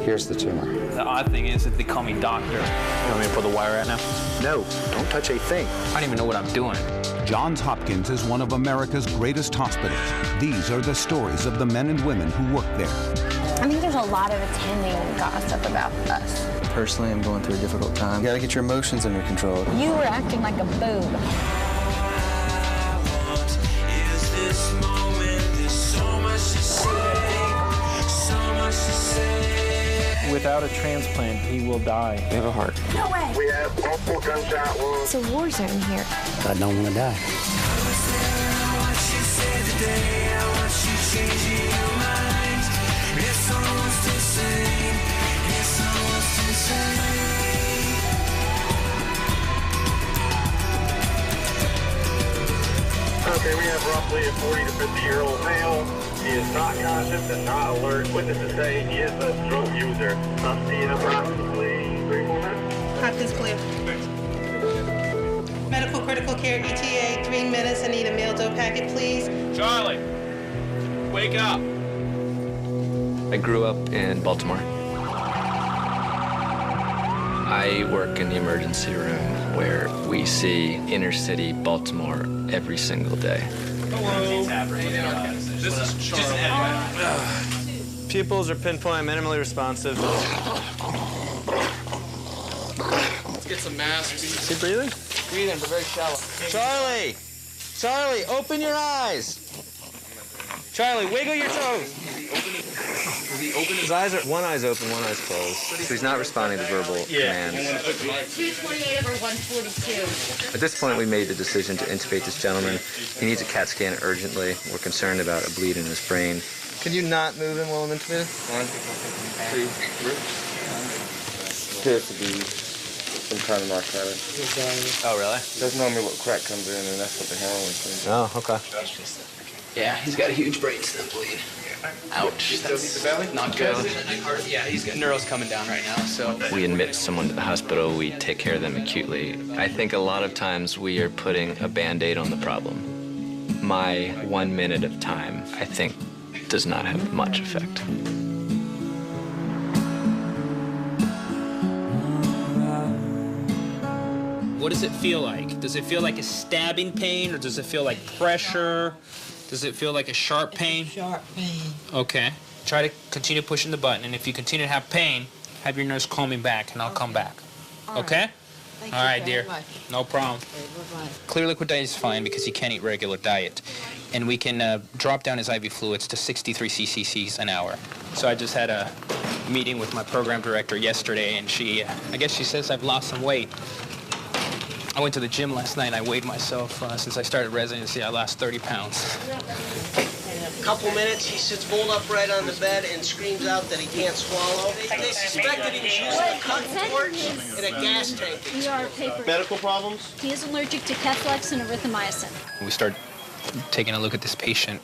Here's the tumor. The odd thing is that they call me doctor. You want me to pull the wire right now? No, don't touch a thing. I don't even know what I'm doing. Johns Hopkins is one of America's greatest hospitals. These are the stories of the men and women who work there. I think there's a lot of attending gossip about us. Personally, I'm going through a difficult time. You gotta get your emotions under control. You were acting like a boob. Without a transplant, he will die. We have a heart. No way. We have multiple gunshot wounds. It's a war zone here. I don't want to die. Okay, we have roughly a 40 to 50-year-old male. He is not conscious and not alert. Witnesses say he is a drug user. I'm seeing approximately 3 more minutes. Hopkins clear. Medical critical care ETA, 3 minutes. I need a meal dough packet, please. Charlie, wake up. I grew up in Baltimore. I work in the emergency room where we see inner city Baltimore every single day. Hello. This is Charlie. Pupils are pinpoint, minimally responsive. Let's get some masks. Is he breathing? Breathing, but very shallow. Charlie! Charlie, open your eyes! Charlie, wiggle your toes! His eyes are, one eye's open, one eye's closed. So he's not responding to verbal commands. 228 over 142. At this point, we made the decision to intubate this gentleman. He needs a CAT scan urgently. We're concerned about a bleed in his brain. Can you not move him while I'm intubated? 1, 2, 3. Appears to be some kind of narcotic. Oh, really? That's normally what crack comes in, and that's what the heroin comes in. Oh, okay. Yeah, he's got a huge brainstem bleed. Ouch. That's not good. Yeah, he's got neuro's coming down right now, so. We admit someone to the hospital. We take care of them acutely. I think a lot of times we are putting a Band-Aid on the problem. My 1 minute of time, I think, does not have much effect. What does it feel like? Does it feel like a stabbing pain, or does it feel like pressure? Does it feel like a sharp pain? Sharp pain. Okay. Try to continue pushing the button, and if you continue to have pain, have your nurse call me back, and I'll come back. Okay? Thank All you right, very dear. much. No problem. Okay, bye-bye. Clear liquid diet is fine because he can't eat regular diet. And we can drop down his IV fluids to 63 cc's an hour. So I just had a meeting with my program director yesterday, and she, I guess she says I've lost some weight. I went to the gym last night and I weighed myself. Since I started residency, I lost 30 pounds. Couple minutes, he sits bolt upright on the bed and screams out that he can't swallow. They suspect that he was using a cotton torch and a gas tank. ER paper. Medical problems? He is allergic to Keflex and erythromycin. We start taking a look at this patient.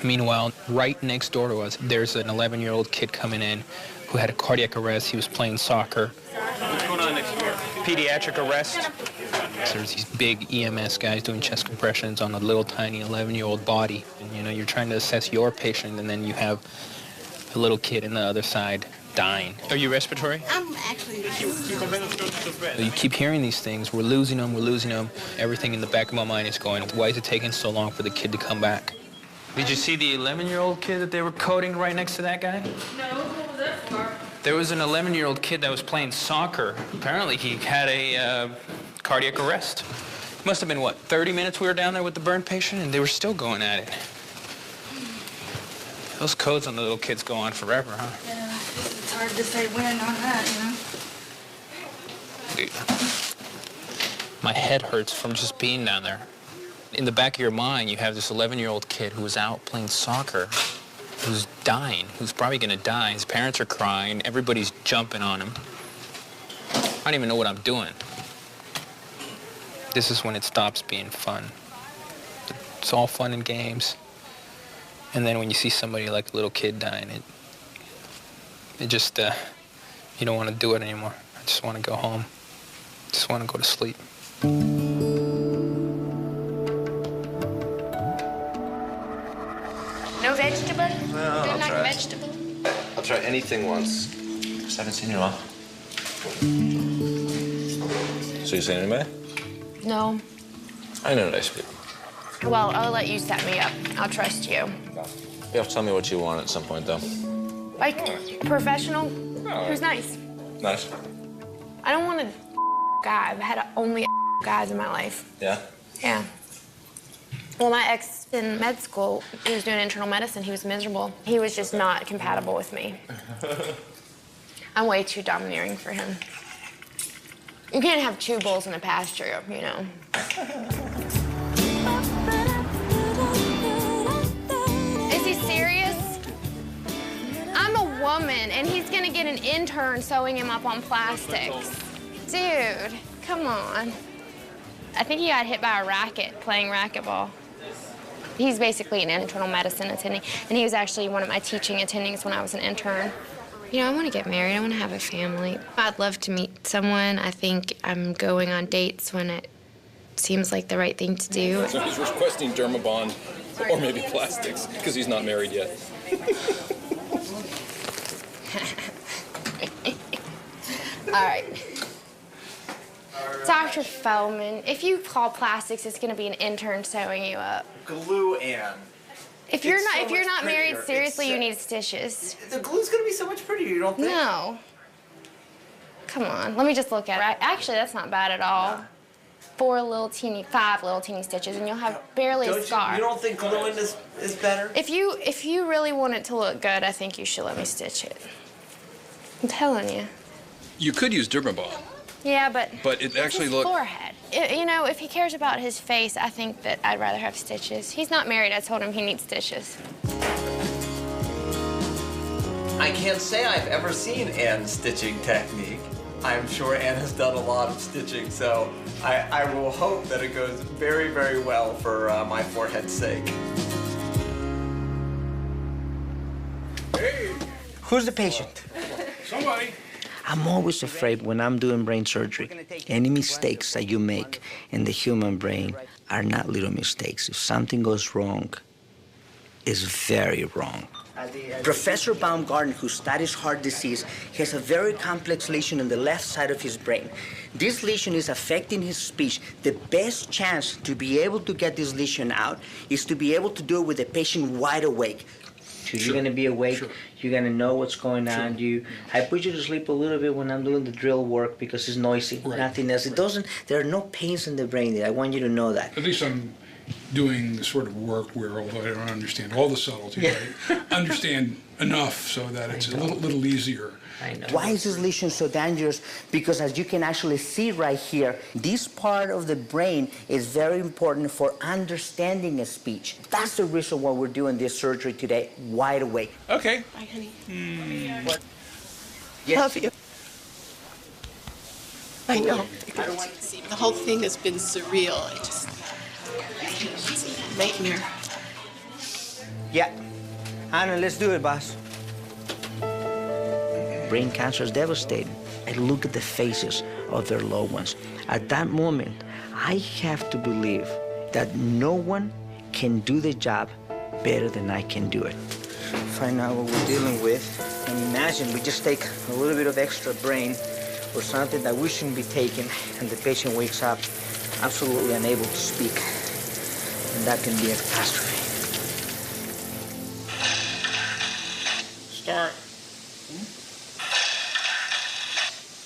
Meanwhile, right next door to us, there's an 11-year-old kid coming in who had a cardiac arrest. He was playing soccer. What's going on next door? Pediatric arrest. So there's these big EMS guys doing chest compressions on a little tiny 11-year-old body. And, you know, you're trying to assess your patient, and then you have a little kid on the other side dying. Are you respiratory? I'm actually. You keep hearing these things. We're losing them. We're losing them. Everything in the back of my mind is going, why is it taking so long for the kid to come back? Did you see the 11-year-old kid that they were coding right next to that guy? No, what was that for? There was an 11-year-old kid that was playing soccer. Apparently, he had a cardiac arrest. It must have been, what, 30 minutes we were down there with the burn patient, and they were still going at it. Those codes on the little kids go on forever, huh? Yeah, it's hard to say when on that, you know? Dude, my head hurts from just being down there. In the back of your mind, you have this 11-year-old kid who was out playing soccer, who's dying, who's probably gonna die. His parents are crying, everybody's jumping on him. I don't even know what I'm doing. This is when it stops being fun. It's all fun and games. And then when you see somebody like a little kid dying, it just, you don't want to do it anymore. I just want to go home. Just want to go to sleep. No vegetable? Well, Don't I'll like try. vegetable? I'll try anything once. Just haven't seen you in a while. So you seen anybody? No. I know nice people. Well, I'll let you set me up. I'll trust you. You have to tell me what you want at some point, though. Like, professional? Who's nice? Nice. I don't want a guy. I've had only guys in my life. Yeah? Yeah. Well, my ex in med school, he was doing internal medicine. He was miserable. He was just not compatible with me. I'm way too domineering for him. You can't have two bulls in a pasture, you know. Is he serious? I'm a woman, and he's gonna get an intern sewing him up on plastics. Dude, come on. I think he got hit by a racket playing racquetball. He's basically an internal medicine attending, and he was actually one of my teaching attendings when I was an intern. You know, I want to get married. I want to have a family. I'd love to meet someone. I think I'm going on dates when it seems like the right thing to do. So he's requesting Dermabond or maybe plastics because he's not married yet. All right. Dr. Feldman, if you call plastics, it's going to be an intern sewing you up. Glue, Anne. If you're not married, seriously, you need stitches. The glue's gonna be so much prettier, you don't think? No. Come on, let me just look at it. Actually, that's not bad at all. 5 little teeny stitches, and you'll have barely a scar. You don't think gluing is better? If you really want it to look good, I think you should let me stitch it. I'm telling you. You could use Dermabond. Yeah, but it actually his looks. Forehead. You know, if he cares about his face, I think that I'd rather have stitches. He's not married. I told him he needs stitches. I can't say I've ever seen Anne's stitching technique. I'm sure Anne has done a lot of stitching, so I will hope that it goes very, very well for my forehead's sake. Hey! Who's the patient? Somebody. I'm always afraid when I'm doing brain surgery, any mistakes that you make in the human brain are not little mistakes. If something goes wrong, it's very wrong. Professor Baumgarten, who studies heart disease, has a very complex lesion on the left side of his brain. This lesion is affecting his speech. The best chance to be able to get this lesion out is to be able to do it with the patient wide awake. So you're gonna be awake, you're gonna know what's going on. I put you to sleep a little bit when I'm doing the drill work because it's noisy, nothing else. There are no pains in the brain. I want you to know that. At least I'm doing the sort of work where, although I don't understand all the subtleties, I understand enough so that it's a little easier. I know. Why is this lesion so dangerous? Because as you can actually see right here, this part of the brain is very important for understanding a speech. That's the reason why we're doing this surgery today, wide awake. Okay. Bye, honey. What? Yes. Love you. I know. The whole thing has been surreal. It's a nightmare. Yeah. Anna, let's do it, boss. Brain cancer is devastating. I look at the faces of their loved ones. At that moment, I have to believe that no one can do the job better than I can do it. Find out what we're dealing with, and imagine we just take a little bit of extra brain or something that we shouldn't be taking, and the patient wakes up absolutely unable to speak. And that can be a catastrophe. Start.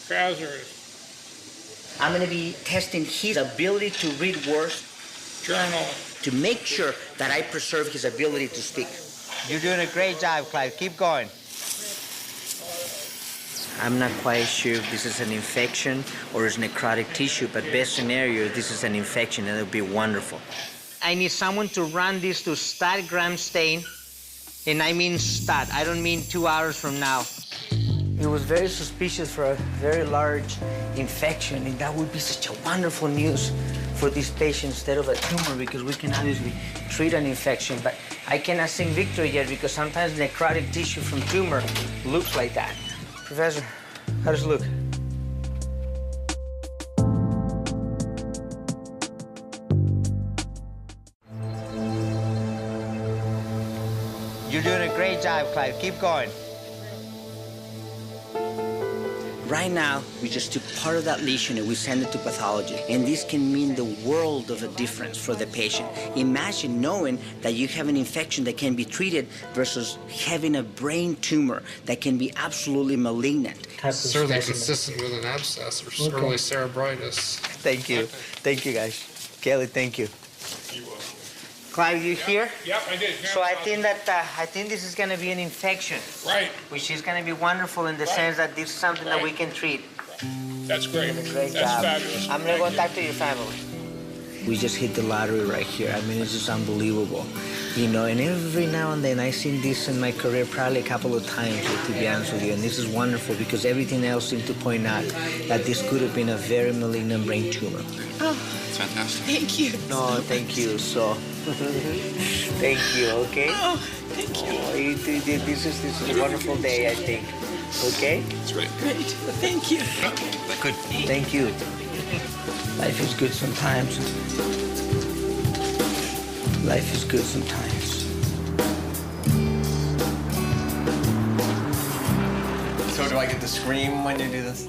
Hazardous. I'm going to be testing his ability to read words. Journal. To make sure that I preserve his ability to speak. You're doing a great job, Clive. Keep going. I'm not quite sure if this is an infection or is necrotic tissue, but best scenario, this is an infection, and it'll be wonderful. I need someone to run this to stat gram stain, and I mean stat. I don't mean 2 hours from now. It was very suspicious for a very large infection, and that would be such a wonderful news for this patient instead of a tumor, because we can obviously treat an infection, but I cannot sing victory yet because sometimes necrotic tissue from tumor looks like that. Professor, how does it look? You're doing a great job, Clive. Keep going. Right now, we just took part of that lesion and we send it to pathology. And this can mean the world of a difference for the patient. Imagine knowing that you have an infection that can be treated versus having a brain tumor that can be absolutely malignant. Certainly consistent with an abscess or early cerebritis. Thank you. Thank you, guys. Kelly, thank you. Clive, you here? Yep, I did. So I think this is going to be an infection. Right. Which is going to be wonderful in the sense that this is something that we can treat. That's great. Great That's job. fabulous. I'm going to go talk to your family. We just hit the lottery right here. I mean, it's just unbelievable. You know, and every now and then I've seen this in my career probably a couple of times, to be honest with you. And this is wonderful because everything else seemed to point out that this could have been a very malignant brain tumor. Oh, It's fantastic. thank you. No, thank you. So, thank you, okay? Oh, thank you. Oh, this is a wonderful day, I think. Okay? That's great. Great. Well, thank you. Good. Thank you. Life is good sometimes. Life is good sometimes. So do I get to scream when you do this?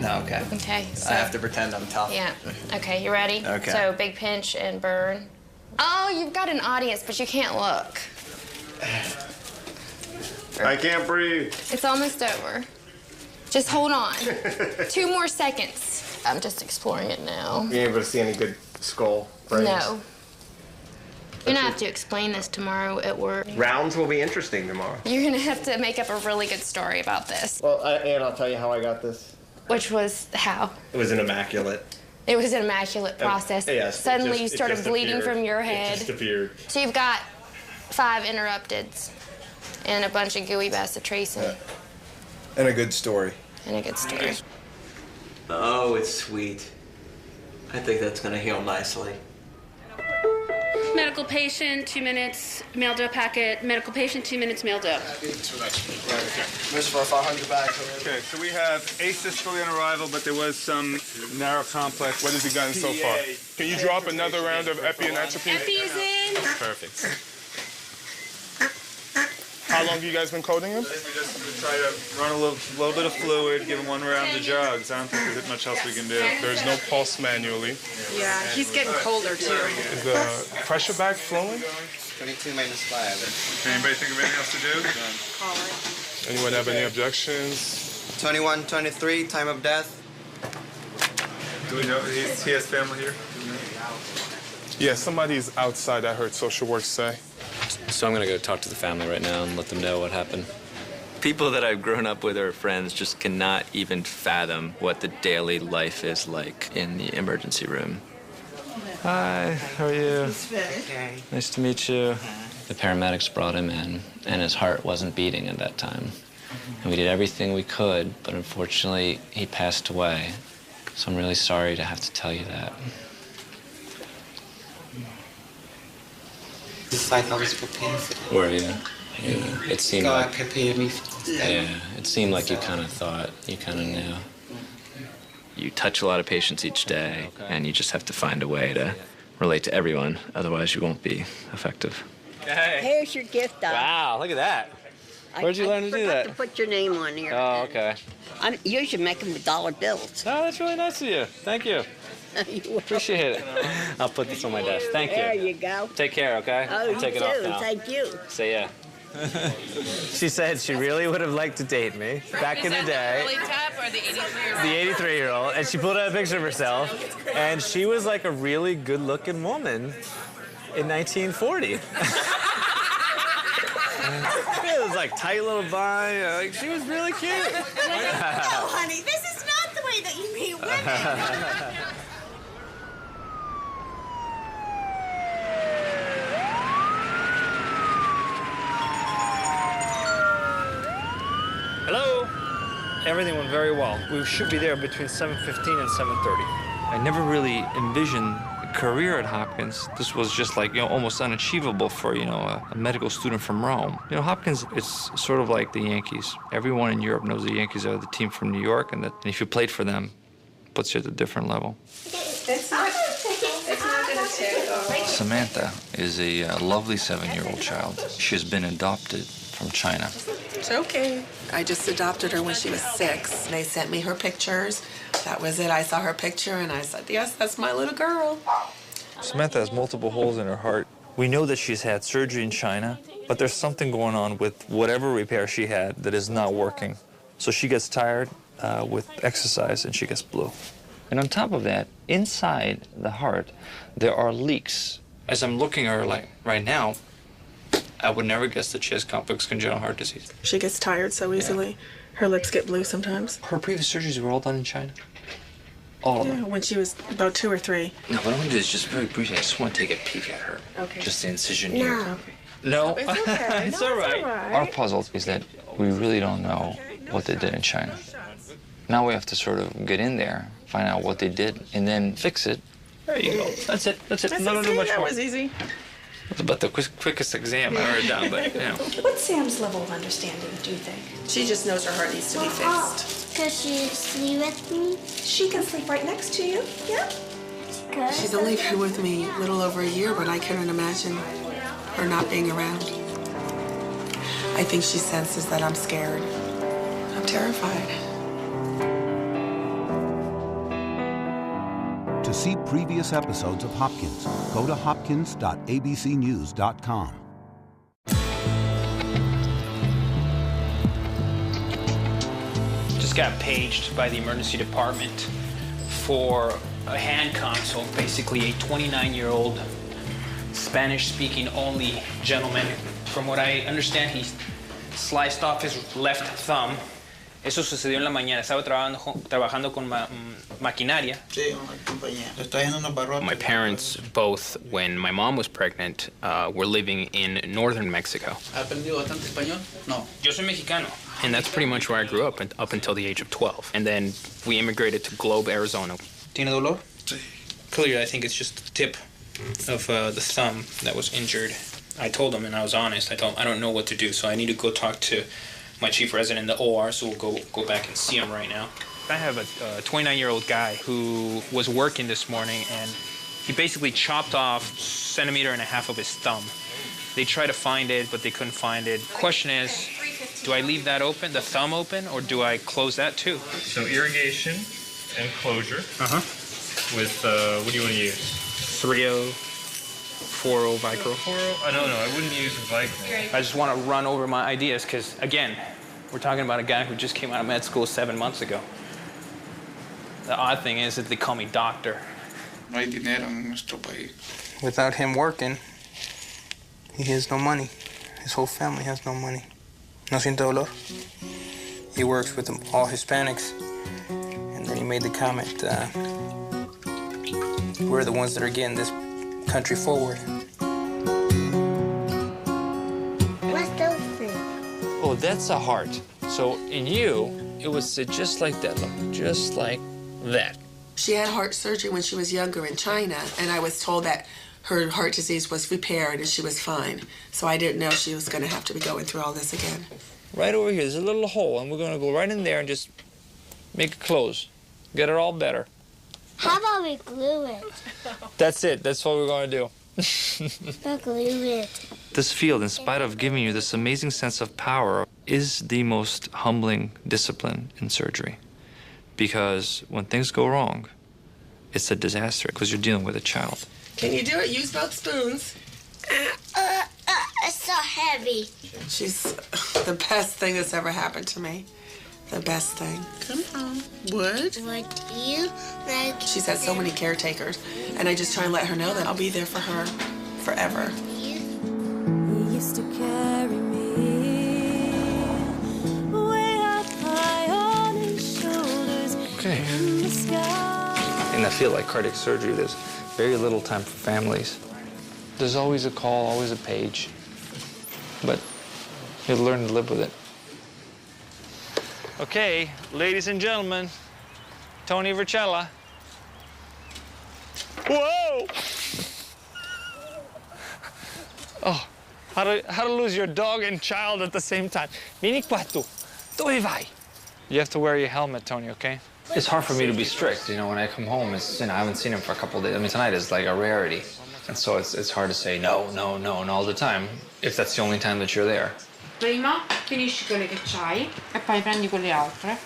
No, okay. Okay. So, I have to pretend I'm tough. Yeah. Okay, you ready? Okay. So big pinch and burn. Oh, you've got an audience, but you can't look. I can't breathe. It's almost over. Just hold on. 2 more seconds. I'm just exploring it now. You able to see any good skull brains? No. You're gonna have to explain this tomorrow at work. Rounds will be interesting tomorrow. You're gonna have to make up a really good story about this. Well, and I'll tell you how I got this. Which was how? It was an immaculate. It was an immaculate process. Yes. Suddenly you it started just bleeding appeared. from your It head. just appeared. So you've got 5 interrupteds and a bunch of gooey bacitracin And a good story. and a good story. Oh, it's sweet. I think that's gonna heal nicely. Medical patient, 2 minutes, mail dough packet. Medical patient, 2 minutes, mail dough. This for 500 bags. Okay, so we have asystole on arrival, but there was some narrow complex. What has he gotten so far? Can you drop another round of epi and atropine? Epi's in. Perfect. How long have you guys been coding him? We just try to run a little bit of fluid, give him 1 round of jugs. I don't think there's much else we can do. There's no pulse manually. Yeah, he's getting colder too. Is the pressure bag flowing? 22 minus 5. Can anybody think of anything else to do? Anyone have any objections? 21, 23, time of death. Do we know he has family here? Yeah, somebody's outside, I heard social work say. So I'm gonna go talk to the family right now and let them know what happened. People that I've grown up with or friends just cannot even fathom what the daily life is like in the emergency room. Hi, how are you? Okay. Nice to meet you. The paramedics brought him in, and his heart wasn't beating at that time. And we did everything we could, but unfortunately, he passed away. So I'm really sorry to have to tell you that. It's like I was prepared for that. Were you? Yeah. It seemed God like. prepared me for this. Yeah, it seemed like you kind of thought, you kind of knew. You touch a lot of patients each day, and you just have to find a way to relate to everyone, otherwise you won't be effective. Hey. Here's your gift, Doc. Wow, look at that. Where'd you learn to do that? I forgot to put your name on here. Oh, okay. I usually make them with dollar bills. Oh, that's really nice of you. Thank you. Appreciate it. I'll put this on my desk. Thank you. There you go. Take care, okay? Oh, I'll take you it off too. now. Thank you. See ya. She said she really would have liked to date me back in the day. Early top or the 83-year-old? The 83-year-old, and she pulled out a picture of herself, and she was like a really good-looking woman in 1940. It was like tight little bun. Like she was really cute. No, honey, this is not the way that you meet women. Hello? Everything went very well. We should be there between 7:15 and 7:30. I never really envisioned a career at Hopkins. This was just like, almost unachievable for, a medical student from Rome. Hopkins, it's sort of like the Yankees. Everyone in Europe knows the Yankees are the team from New York, and if you played for them, it puts you at a different level. Samantha is a lovely 7-year-old child. She has been adopted from China. It's okay. I just adopted her when she was 6. They sent me her pictures. That was it. I saw her picture and I said, yes, that's my little girl. Samantha has multiple holes in her heart. We know that she's had surgery in China, but there's something going on with whatever repair she had that is not working. So she gets tired with exercise and she gets blue. And on top of that, inside the heart, there are leaks. As I'm looking at her like right now, I would never guess that she has complex congenital heart disease. She gets tired so easily. Yeah. Her lips get blue sometimes. Her previous surgeries were all done in China? All of them? Yeah, when she was about 2 or 3. No, what I want to do is just very briefly, I just want to take a peek at her. Okay. Just the incision No. here. Okay. No? It's okay. It's all right. Our puzzle is that we really don't know what they did in China. Now we have to sort of get in there, find out what they did, and then fix it. There you go. That's it. That's it. That's Not do much that more. was easy. It's about the quickest exam I ever done, but, you know. What's Sam's level of understanding, do you think? She just knows her heart needs to be fixed. Could she sleep with me? She can sleep right next to you, yeah? Good. She's only been with me a little over a year, but I couldn't imagine her not being around. I think she senses that I'm scared. I'm terrified. To see previous episodes of Hopkins, go to hopkins.abcnews.com. Just got paged by the emergency department for a hand consult, basically a 29-year-old Spanish-speaking only gentleman. From what I understand, he sliced off his left thumb. Eso sucedió en la mañana. Estaba trabajando con maquinaria. Sí, una compañía. Le está haciendo unos barrotes. My parents both, when my mom was pregnant, were living in northern Mexico. ¿Ha aprendido bastante español? No. Yo soy mexicano. And that's pretty much where I grew up until the age of 12. And then we immigrated to Globe, Arizona. ¿Tiene dolor? Sí. Clearly, I think it's just the tip of the thumb that was injured. I told him, and I was honest, I told him, I don't know what to do, so I need to go talk to my chief resident in the OR, so we'll go back and see him right now. I have a 29-year-old guy who was working this morning, and he basically chopped off 1.5 centimeters of his thumb. They tried to find it, but they couldn't find it. Question is, do I leave that open, the thumb open, or do I close that too? So irrigation and closure. With, what do you want to use? 3.0, 4.0 Vicro. 4.0? No, I wouldn't use Vicro. I just want to run over my ideas because, again, we're talking about a guy who just came out of med school 7 months ago. The odd thing is that they call me doctor. No hay dinero en nuestro país. Without him working, he has no money. His whole family has no money. No siente dolor. He works with all Hispanics. And then he made the comment, we're the ones that are getting this country forward. What's those things? Oh, that's a heart. So in you, it would sit just like that, look, just like that. She had heart surgery when she was younger in China, and I was told that her heart disease was repaired and she was fine. So I didn't know she was going to have to be going through all this again. Right over here, there's a little hole, and we're going to go right in there and just make it close. Get it all better. How about we glue it? That's it. That's what we're going to do. We'll glue it. This field, in spite of giving you this amazing sense of power, is the most humbling discipline in surgery. Because when things go wrong, it's a disaster because you're dealing with a child. Can you do it? Use both spoons. It's so heavy. She's the best thing that's ever happened to me. The best thing. Come on. Would? Would you like... She's had so many caretakers, and I just try and let her know that I'll be there for her forever. You used to carry me way up high on his shoulders. Okay. In the sky. In a field like cardiac surgery, there's very little time for families. There's always a call, always a page. But you'll learn to live with it. Okay, ladies and gentlemen, Tony Vercella. Whoa! Oh, how to lose your dog and child at the same time. Vieni qua tu. Dove vai? You have to wear your helmet, Tony, okay? It's hard for me to be strict, when I come home, I haven't seen him for a couple of days. I mean, tonight is like a rarity. And so it's hard to say no all the time, if that's the only time that you're there. Prima finisci quelle che c'hai e poi prendi quelle altre.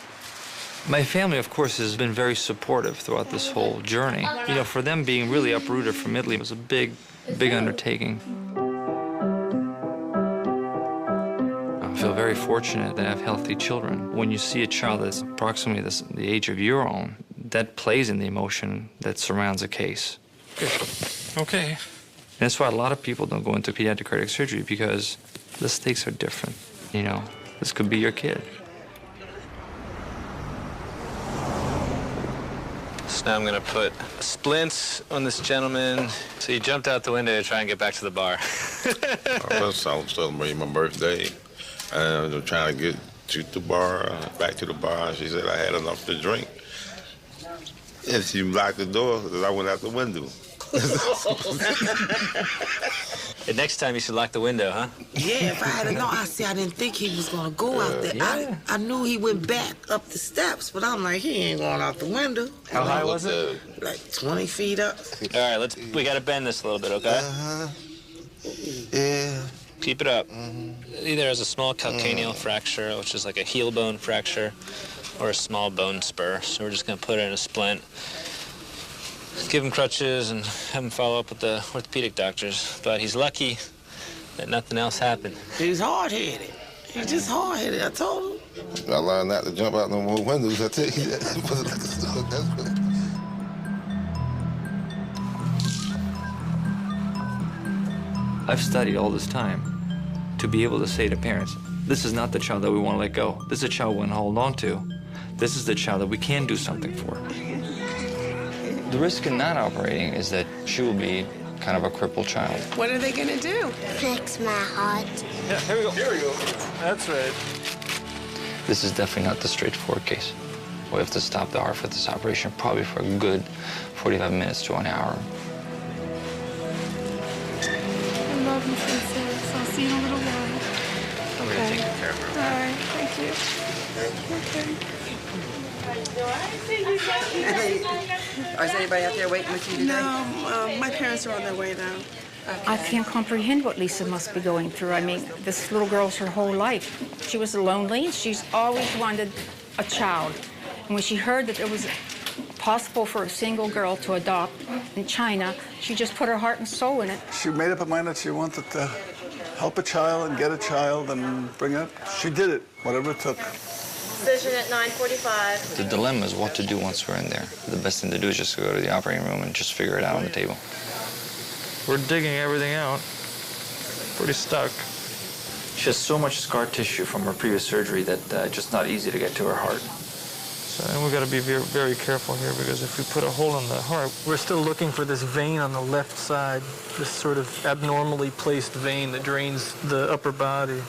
My family, of course, has been very supportive throughout this whole journey. You know, for them being really uprooted from Italy was a big, big undertaking. I feel very fortunate that I have healthy children. When you see a child that's approximately the age of your own, that plays in the emotion that surrounds a case. Okay. And that's why a lot of people don't go into pediatric cardiac surgery, because the stakes are different. You know, this could be your kid. So now I'm gonna put splints on this gentleman. So you jumped out the window to try and get back to the bar. I was celebrating my birthday, and I'm trying to get to the bar, back to the bar. She said I had enough to drink. And she locked the door, because I went out the window. The next time you should lock the window, huh? Yeah, if I had known, I didn't think he was gonna go out there. Yeah. I knew he went back up the steps, but I'm like, he ain't going out the window. How high was it? Like 20 feet up. All right, we gotta bend this a little bit, okay? Yeah. Keep it up. Either has a small calcaneal fracture, which is like a heel bone fracture, or a small bone spur. So we're just gonna put it in a splint. Give him crutches and have him follow up with the orthopedic doctors. But he's lucky that nothing else happened. He's hard-headed. He's just hard-headed, I told him. I learned not to jump out no more windows, I tell you that. I've studied all this time to be able to say to parents, this is not the child that we want to let go. This is a child we want to hold on to. This is the child that we can do something for. The risk in not operating is that she will be kind of a crippled child. What are they gonna do? Fix my heart. Yeah, here we go. Here we go. That's right. This is definitely not the straightforward case. We have to stop the heart for this operation probably for a good 45 minutes to an hour. I love you, Princess. I'll see you in a little while. I'm gonna take care of her. All right, thank you. Is anybody out there waiting with you today? No, my parents are on their way now. I can't comprehend what Lisa must be going through. I mean, this little girl's her whole life. She was lonely, and she's always wanted a child. And when she heard that it was possible for a single girl to adopt in China, she just put her heart and soul in it. She made up her mind that she wanted to help a child and get a child and bring it. She did it, whatever it took. Decision at 9:45. The dilemma is what to do once we're in there. The best thing to do is just to go to the operating room and just figure it out on the table. We're digging everything out. Pretty stuck. She has so much scar tissue from her previous surgery that it's just not easy to get to her heart. So and we've got to be very, very careful here, because if we put a hole in the heart... We're still looking for this vein on the left side, this sort of abnormally placed vein that drains the upper body.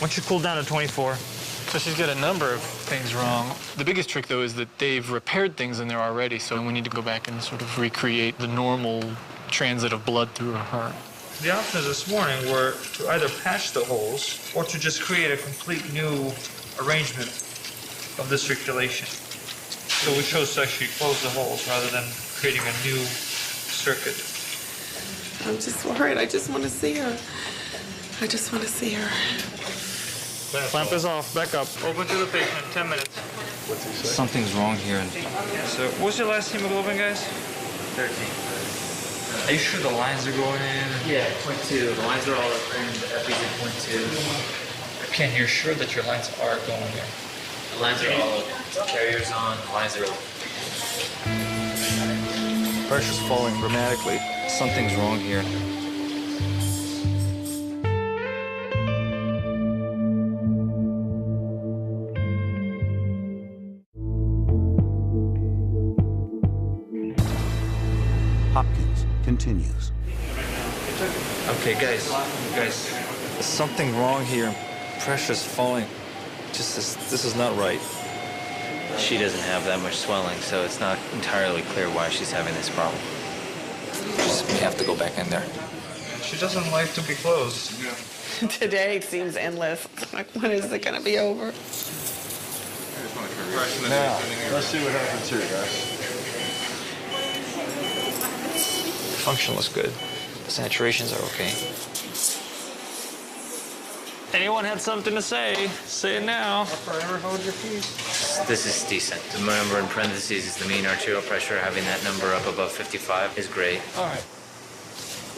Once you cool down to 24. So she's got a number of things wrong. The biggest trick, though, is that they've repaired things in there already, so we need to go back and sort of recreate the normal transit of blood through her heart. The options this morning were to either patch the holes or to just create a complete new arrangement of the circulation. So we chose to actually close the holes rather than creating a new circuit. I'm just worried. I just want to see her. I just want to see her. Clamp is off. Back up. Open to the patient. 10 minutes. What's he say? Something's wrong here. So, what's your last hemoglobin, guys? 13. Are you sure the lines are going in? Yeah, 0.2. The lines are all up there, and the Epi's at 0.2. Ken, you're sure that your lines are going there? The lines are all open. Carrier's on. The lines are open. Pressure's falling dramatically. Something's wrong here. Hopkins continues. Okay, guys, there's something wrong here. Pressure's falling. This is not right. She doesn't have that much swelling, so it's not entirely clear why she's having this problem. We have to go back in there. She doesn't like to be closed. Today seems endless. Like, when is it going to be over? Now, let's see what happens here, guys. Function looks good. The saturations are okay. Anyone had something to say? Say it now. Forever hold your peace. This is decent. The number in parentheses is the mean arterial pressure. Having that number up above 55 is great. All right.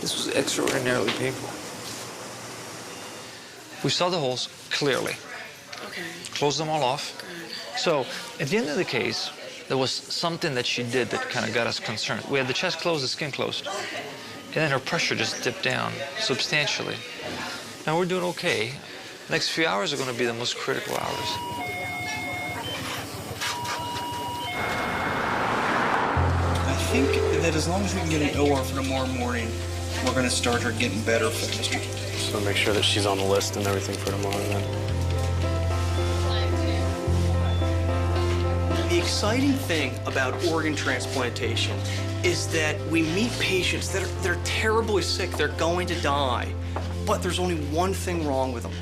This was extraordinarily painful. We saw the holes clearly. Okay. Closed them all off. Good. So at the end of the case, there was something that she did that kind of got us concerned. We had the chest closed, the skin closed. And then her pressure just dipped down substantially. Now we're doing okay. The next few hours are going to be the most critical hours. I think that as long as we can get an OR for tomorrow morning, we're going to start her getting better faster. So make sure that she's on the list and everything for tomorrow then. The exciting thing about organ transplantation is that we meet patients that they're terribly sick, they're going to die, but there's only one thing wrong with them.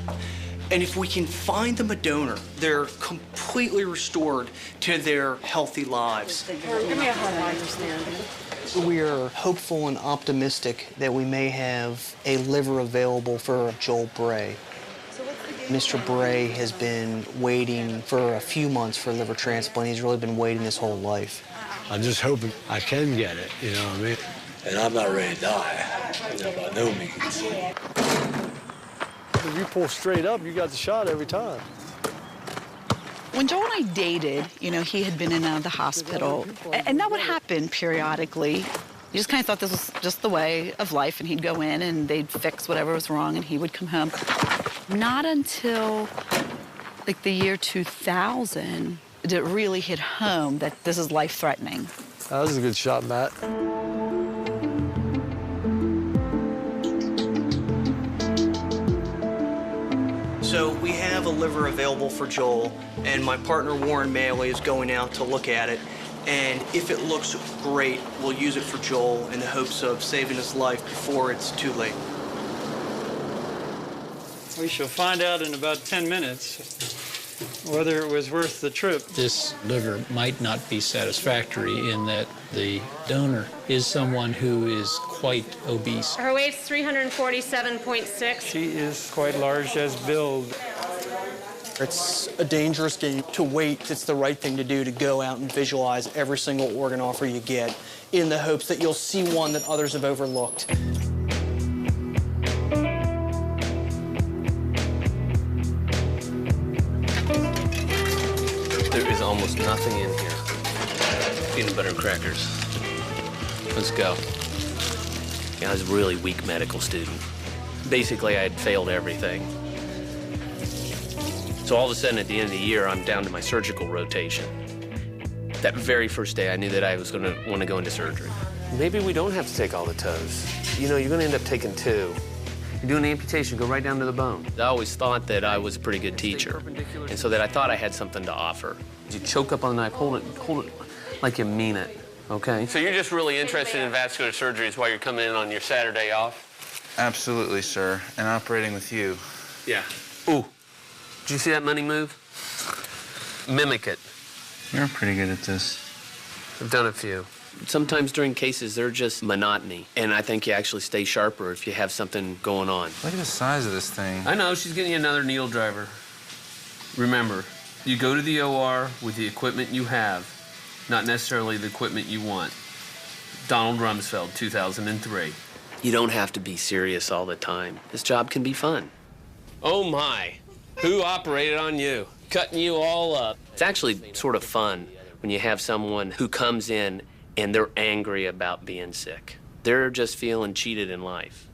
And if we can find them a donor, they're completely restored to their healthy lives. We're hopeful and optimistic that we may have a liver available for Joel Bray. Mr. Bray has been waiting for a few months for a liver transplant. He's really been waiting his whole life. I'm just hoping I can get it, you know what I mean? And I'm not ready to die, you know, by no means. If you pull straight up, you got the shot every time. When Joel and I dated, you know, he had been in and out of the hospital, and that would happen periodically. You just kind of thought this was just the way of life, and he'd go in and they'd fix whatever was wrong, and he would come home. Not until, like, the year 2000 did it really hit home that this is life-threatening. That was a good shot, Matt. So we have a liver available for Joel, and my partner Warren Maley is going out to look at it. And if it looks great, we'll use it for Joel in the hopes of saving his life before it's too late. We shall find out in about 10 minutes whether it was worth the trip. This liver might not be satisfactory in that the donor is someone who is quite obese. Her weight's 347.6. She is quite large as billed. It's a dangerous game to wait. It's the right thing to do to go out and visualize every single organ offer you get in the hopes that you'll see one that others have overlooked. There is almost nothing in here. Peanut butter and crackers. Let's go. Yeah, I was a really weak medical student. Basically, I had failed everything. So all of a sudden, at the end of the year, I'm down to my surgical rotation. That very first day, I knew that I was going to want to go into surgery. Maybe we don't have to take all the toes. You know, you're going to end up taking 2. You're doing an amputation, go right down to the bone. I always thought that I was a pretty good teacher, and so that I thought I had something to offer. You choke up on the knife, hold it like you mean it, okay? So you're just really interested in vascular surgeries while you're coming in on your Saturday off? Absolutely, sir, and operating with you. Yeah. Ooh, did you see that money move? Mimic it. You're pretty good at this. I've done a few. Sometimes during cases, they're just monotony, and I think you actually stay sharper if you have something going on. Look at the size of this thing. I know, she's getting you another needle driver. Remember, you go to the OR with the equipment you have, not necessarily the equipment you want. Donald Rumsfeld, 2003. You don't have to be serious all the time. This job can be fun. Oh my, who operated on you? Cutting you all up. It's actually sort of fun when you have someone who comes in and they're angry about being sick. They're just feeling cheated in life.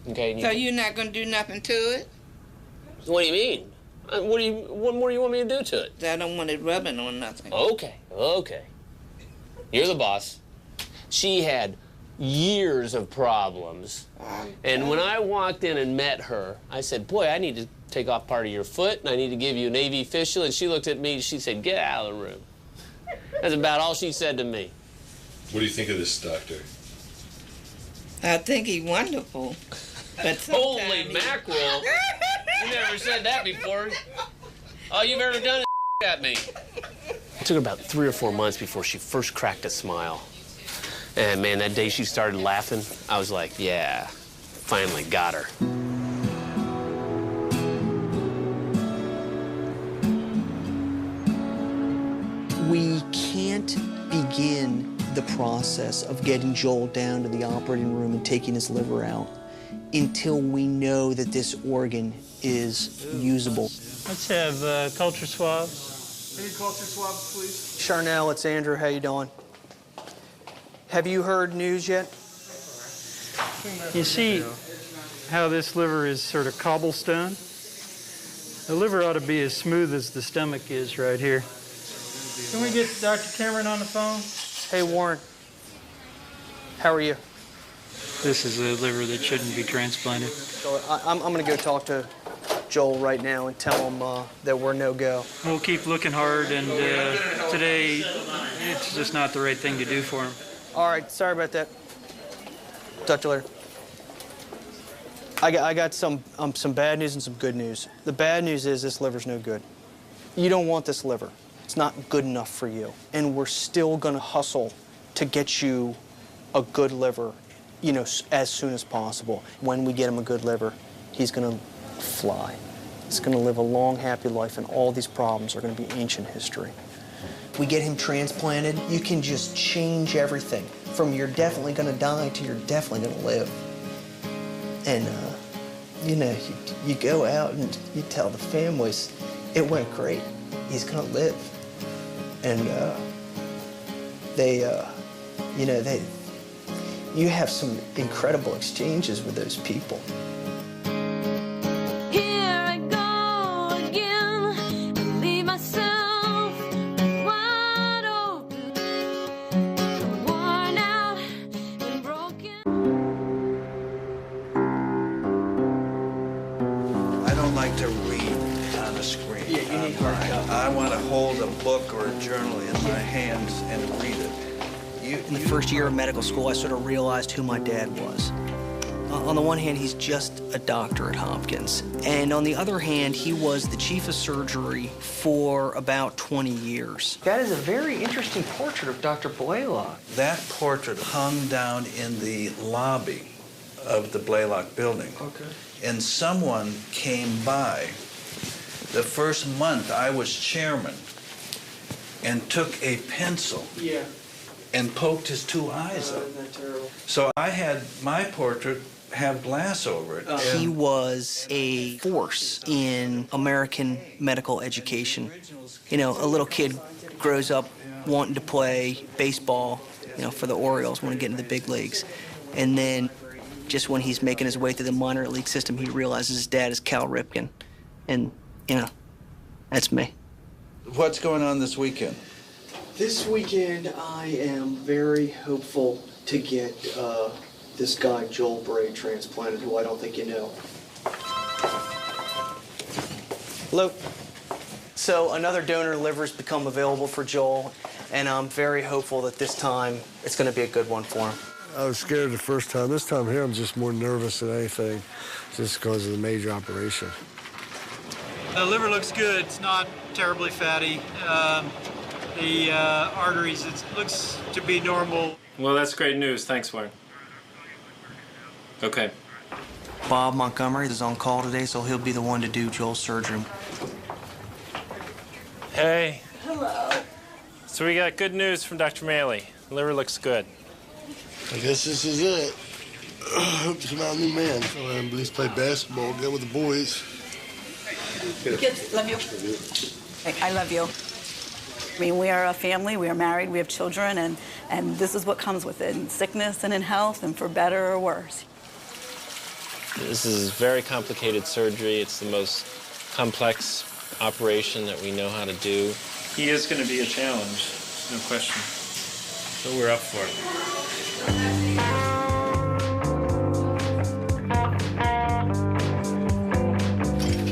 Okay. So you're not going to do nothing to it? What do you mean? What more do you want me to do to it? I don't want it rubbing on nothing. Okay. You're the boss. She had years of problems. And when I walked in and met her, I said, boy, I need to take off part of your foot, and I need to give you an AV fistula. And she looked at me, she said, get out of the room. That's about all she said to me. What do you think of this doctor? I think he's wonderful. But holy mackerel. You never said that before. All you've ever done is at me. It took about 3 or 4 months before she first cracked a smile. And man, that day she started laughing, I was like, yeah, finally got her. process of getting Joel down to the operating room and taking his liver out until we know that this organ is usable. Let's have culture swabs. Any culture swabs, please? Charnel, it's Andrew. How you doing? Have you heard news yet? You see how this liver is sort of cobblestone? The liver ought to be as smooth as the stomach is right here. Can we get Dr. Cameron on the phone? Hey, Warren. How are you? This is a liver that shouldn't be transplanted. So I'm going to go talk to Joel right now and tell him that we're no-go. We'll keep looking hard, and today it's just not the right thing to do for him. All right, sorry about that. Talk to you later. I got some bad news and some good news. The bad news is this liver's no good. You don't want this liver. It's not good enough for you. And we're still going to hustle to get you a good liver, you know, as soon as possible. When we get him a good liver, he's going to fly. He's going to live a long, happy life, and all these problems are going to be ancient history. We get him transplanted, you can just change everything from you're definitely going to die to you're definitely going to live. And, you know, you go out and you tell the families, it went great. He's going to live. And you know, you have some incredible exchanges with those people. I want to hold a book or a journal in my hands and read it. In the first year of medical school, I sort of realized who my dad was. On the one hand, he's just a doctor at Hopkins. And on the other hand, he was the chief of surgery for about 20 years. That is a very interesting portrait of Dr. Blaylock. That portrait hung down in the lobby of the Blaylock building. Okay. And someone came by the first month I was chairman and took a pencil and poked his two eyes up. Isn't that terrible? So I had my portrait have glass over it. He was a force in American medical education. You know, a little kid grows up wanting to play baseball, you know, for the Orioles, want to get into the big leagues. And then just when he's making his way through the minor league system, he realizes his dad is Cal Ripken. And, you know, that's me. What's going on this weekend? This weekend, I am very hopeful to get this guy, Joel Bray, transplanted, who I don't think you know. Hello. So another donor liver's become available for Joel, and I'm very hopeful that this time it's going to be a good one for him. I was scared the first time. This time here, I'm just more nervous than anything, just because of the major operation. The liver looks good. It's not terribly fatty. The arteries, it looks to be normal. Well, that's great news. Thanks, Warren. Okay. Bob Montgomery is on call today, so he'll be the one to do Joel's surgery. Hey. Hello. So we got good news from Dr. Maley. The liver looks good. I guess this is it. I hope to come out a new man. So at least play basketball again with the boys. Love you. I love you. I mean, we are a family, we are married, we have children, and this is what comes with it, in sickness and in health, and for better or worse. This is very complicated surgery. It's the most complex operation that we know how to do. He is going to be a challenge, no question. But we're up for it.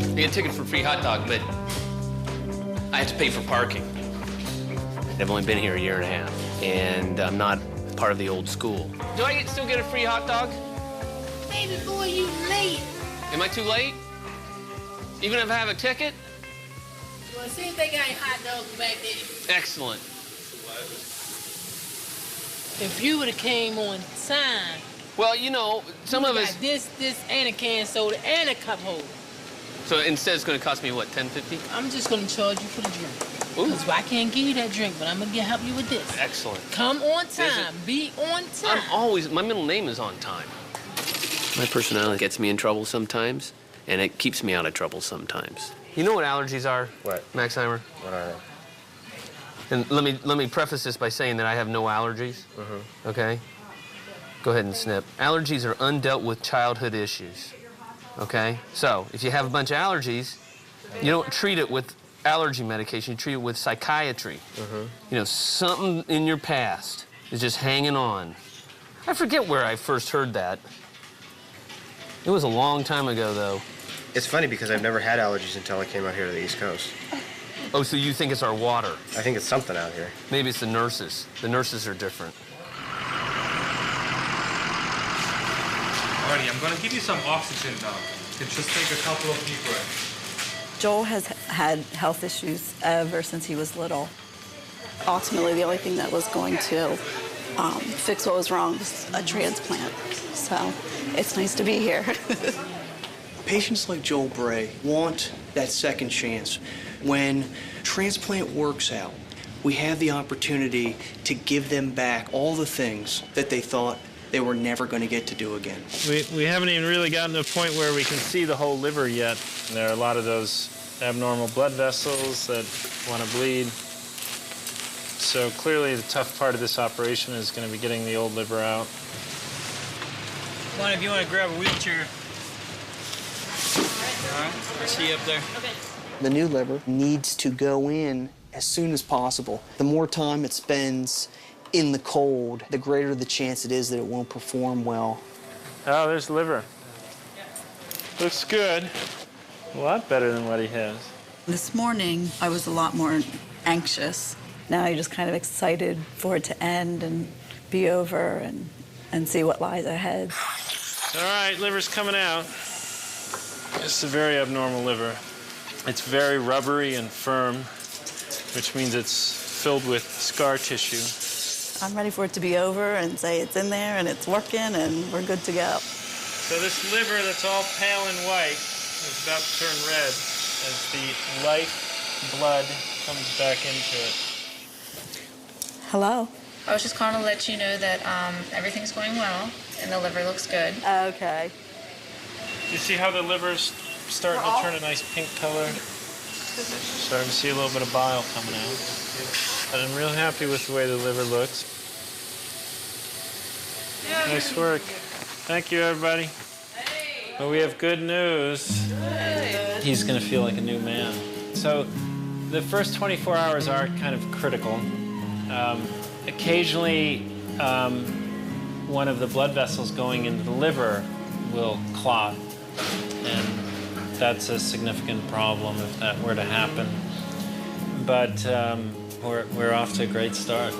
I get a ticket for a free hot dog, but I have to pay for parking. I've only been here a year and a half, and I'm not part of the old school. Do I still get a free hot dog? Baby boy, you late. Am I too late? Even if I have a ticket? Well, see if they got hot dogs back there. Excellent. If you would have came on time. Well, you know, some of us... This, and a can soda, and a cup holder. So instead it's going to cost me, what, $10.50? I'm just going to charge you for the drink. That's why I can't give you that drink, but I'm gonna help you with this. Excellent. Come on time. Be on time. My middle name is on time. My personality gets me in trouble sometimes, and it keeps me out of trouble sometimes. You know what allergies are? What? Maxheimer? What are they? And let me preface this by saying that I have no allergies. Okay? Go ahead and snip. Allergies are undealt with childhood issues. Okay? So, if you have a bunch of allergies, you don't treat it with allergy medication, you treat it with psychiatry. You know, something in your past is just hanging on. I forget where I first heard that. It was a long time ago, though. It's funny because I've never had allergies until I came out here to the East Coast. Oh, so you think it's our water? I think it's something out here. Maybe it's the nurses. The nurses are different. Alrighty, I'm gonna give you some oxygen now. You can just take a couple of deep breaths. Joel has had health issues ever since he was little. Ultimately, the only thing that was going to fix what was wrong was a transplant. So it's nice to be here. Patients like Joel Bray want that second chance. When transplant works out, we have the opportunity to give them back all the things that they thought they were never going to get to do again. We haven't even really gotten to a point where we can see the whole liver yet. There are a lot of those abnormal blood vessels that want to bleed. So clearly the tough part of this operation is going to be getting the old liver out. If you want to grab a wheelchair. All right, I see you up there. The new liver needs to go in as soon as possible. The more time it spends in the cold, the greater the chance it is that it won't perform well. Oh, there's the liver. Looks good. A lot better than what he has. This morning, I was a lot more anxious. Now you're just kind of excited for it to end and be over and see what lies ahead. All right, liver's coming out. It's a very abnormal liver. It's very rubbery and firm, which means it's filled with scar tissue. I'm ready for it to be over and say it's in there and it's working and we're good to go. So this liver that's all pale and white is about to turn red as the life blood comes back into it. Hello. I was just calling to let you know that everything's going well and the liver looks good. Okay. You see how the liver's starting to turn a nice pink color? Starting to see a little bit of bile coming out. But I'm real happy with the way the liver looks. Nice work. Thank you, everybody. Well, we have good news. He's going to feel like a new man. So the first 24 hours are kind of critical. Occasionally, one of the blood vessels going into the liver will clot, and that's a significant problem if that were to happen. But we're off to a great start.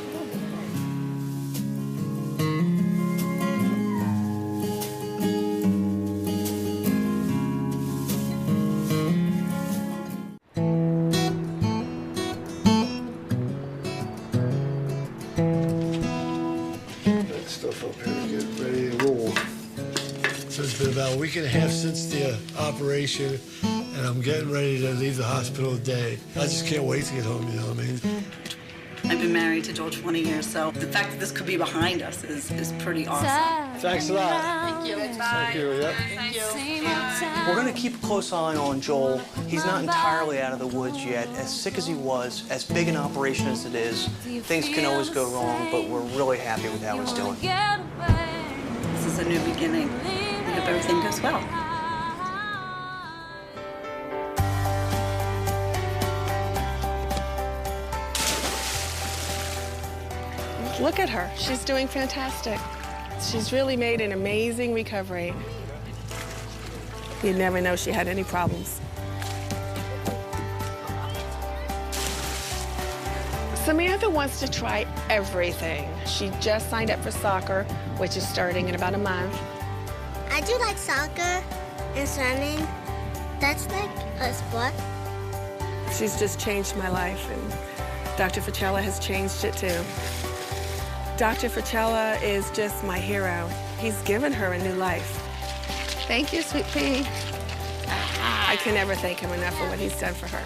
Stuff up here to get ready to roll. So it's been about a week and a half since the operation, and I'm getting ready to leave the hospital today. I just can't wait to get home, you know what I mean? I've been married to Joel 20 years, so the fact that this could be behind us is pretty awesome. Thanks a lot. Thank you. Thank you, yep. Thank you. We're going to keep a close eye on Joel. He's not entirely out of the woods yet. As sick as he was, as big an operation as it is, things can always go wrong, but we're really happy with how he's doing. This is a new beginning. I hope everything goes well. Look at her. She's doing fantastic. She's really made an amazing recovery. You'd never know she had any problems. Samantha wants to try everything. She just signed up for soccer, which is starting in about a month. I do like soccer and swimming. That's like a sport. She's just changed my life, and Dr. Facella has changed it too. Dr. Facella is just my hero. He's given her a new life. Thank you, sweet pea. I can never thank him enough for what he's done for her.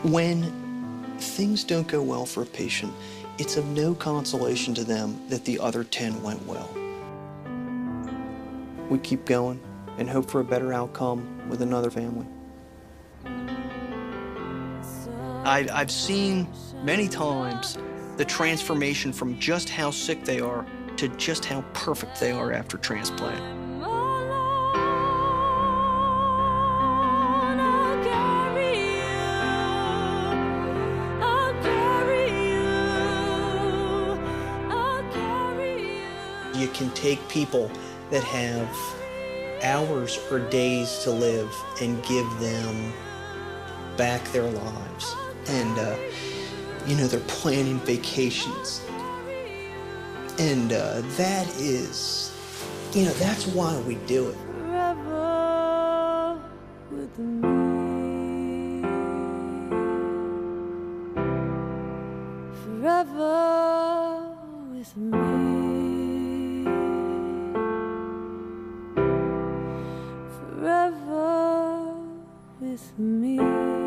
When things don't go well for a patient, it's of no consolation to them that the other 10 went well. We keep going and hope for a better outcome with another family. I've seen many times the transformation from just how sick they are to just how perfect they are after transplant. You can take people that have hours or days to live and give them back their lives. And, you know, they're planning vacations. And that is, you know, that's why we do it. Forever with me. Forever with me. Forever with me.